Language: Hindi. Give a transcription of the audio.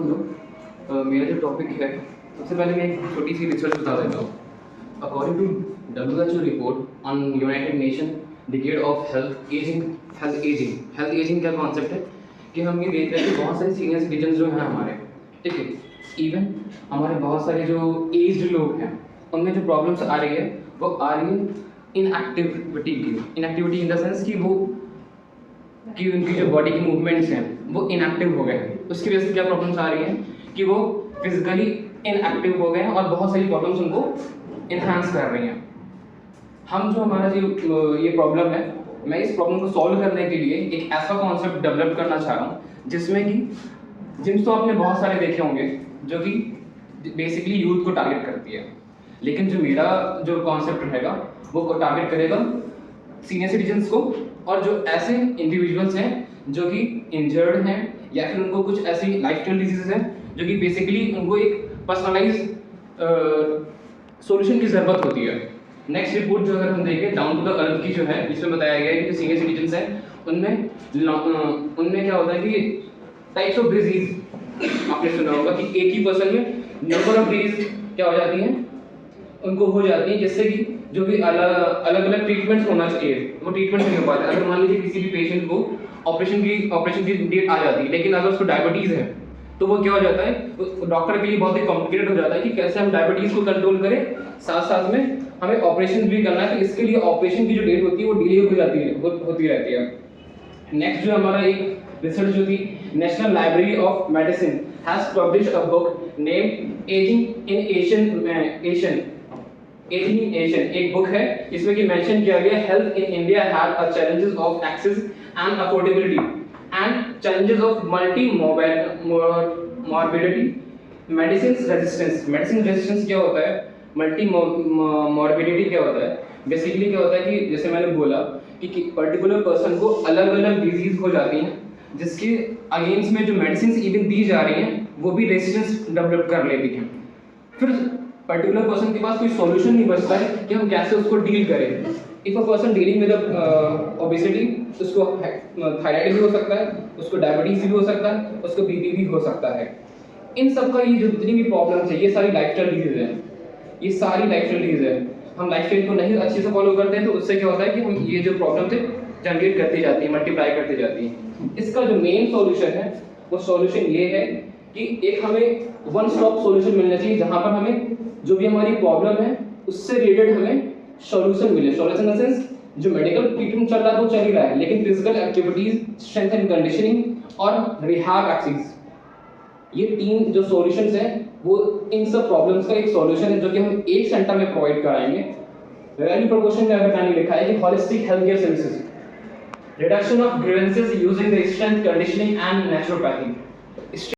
हम लोग मेरा जो टॉपिक है, सबसे पहले मैं एक छोटी सी रिसर्च बता देता हूँ। According to WHO report on United Nation decade of health aging क्या कॉन्सेप्ट है कि हम ये देख रहे हैं कि बहुत सारे सीनियर सिटीजन जो हैं हमारे, ठीक है, इवन हमारे बहुत सारे जो एज्ड लोग हैं, उनमें जो प्रॉब्लम्स आ रही है वो आ रही है इनएक्टिविटी इन द सेंस कि उनकी जो बॉडी की मूवमेंट्स हैं वो इनएक्टिव हो गए हैं। उसकी वजह से क्या प्रॉब्लम्स आ रही हैं कि वो फिजिकली इनएक्टिव हो गए हैं और बहुत सारी प्रॉब्लम्स उनको इन्हांस कर रही हैं। हम जो हमारा जो ये प्रॉब्लम है, मैं इस प्रॉब्लम को सॉल्व करने के लिए एक ऐसा कॉन्सेप्ट डेवलप करना चाह रहा हूँ जिसमें कि जिम्स तो आपने बहुत सारे देखे होंगे जो कि बेसिकली यूथ को टारगेट करती है, लेकिन जो मेरा जो कॉन्सेप्ट रहेगा वो टारगेट करेगा सीनियर सिटीजन्स को और जो ऐसे इंडिविजुअल्स हैं जो कि इंजर्ड हैं या फिर उनको कुछ ऐसी लाइफस्टाइल डिजीजेस हैं जो कि बेसिकली उनको एक पर्सनलाइज सॉल्यूशन की ज़रूरत होती है। नेक्स्ट रिपोर्ट जो अगर हम देखें डाउन टू द अर्थ की जो है, इसमें बताया गया है कि जो सीनियर सिटीजन्स हैं उनमें क्या होता है कि टाइप्स ऑफ डिजीज आपने सुना होगा कि एक ही पर्सन में नंबर ऑफ डिजीज क्या हो जाती हैं, उनको हो जाती है, जिससे कि जो भी अलग अलग ट्रीटमेंट्स होना चाहिए वो ट्रीटमेंट नहीं हो पाता। अगर मान लीजिए किसी भी पेशेंट को ऑपरेशन की डेट आ जाती है, लेकिन अगर उसको डायबिटीज़ है तो वो क्या हो जाता है, डॉक्टर के लिए बहुत ही कॉम्प्लिकेटेड हो जाता है कि कैसे हम डायबिटीज़ को कंट्रोल करें, साथ साथ में हमें ऑपरेशन भी करना है, तो इसके लिए ऑपरेशन की जो डेट होती है वो डिले होती रहती है। नेक्स्ट जो हमारा एक रिसर्च जो थी, National Library of Medicine has published a book named aging in Asian, एक बुक है इसमें कि मेंशन किया गया health in India have a challenges of access and affordability and challenges of multi morbidity, medicine resistance क्या होता है, मल्टी मॉर्बिडिटी क्या होता है, बेसिकली क्या होता है कि जैसे मैंने बोला कि पर्टिकुलर पर्सन को अलग अलग डिजीज हो जाती हैं जिसके अगेंस्ट में जो मेडिसिन इवन दी जा रही हैं वो भी रेजिस्टेंस डेवलप कर लेती हैं। फिर पर्टिकुलर पर्सन के पास कोई सॉल्यूशन नहीं बचता है कि हम कैसे उसको डील करें। If a person dealing with obesity, उसको थायराइड भी हो सकता है, उसको डायबिटीज भी हो सकता है, उसको बीपी भी हो सकता है। इन सब का ये जो जितनी भी प्रॉब्लम्स है ये सारी लाइफस्टाइल डिजीज है, ये सारी लाइफस्टाइल डिजीज है। हम लाइफस्टाइल को नहीं अच्छे से फॉलो करते हैं तो उससे क्या होता है कि हम ये जो प्रॉब्लम्स है जनरेट करती जाती है, मल्टीप्लाई करती जाती है। इसका जो मेन सॉल्यूशन है वो सॉल्यूशन ये है कि एक हमें वन स्टॉप सॉल्यूशन मिलना चाहिए जहां पर हमें जो भी हमारी प्रॉब्लम है उससे रिलेटेड हमें सॉल्यूशन मिले। सॉल्यूशन इन द सेंस जो मेडिकल ट्रीटमेंट चल रहा है वो चल ही रहा है, लेकिन physical activities, strength and conditioning और रिहैब एक्सरसाइज, ये तीन जो सॉल्यूशंस हैं वो इन सब प्रॉब्लम्स का एक सॉल्यूशन है जो कि हम एक सेंटर में प्रोवाइड कराएंगे। वैल्यू प्रोपोर्शन में अगर मैंने लिखा है कि holistic health care services, reduction of grievances using the strength conditioning and naturopathy.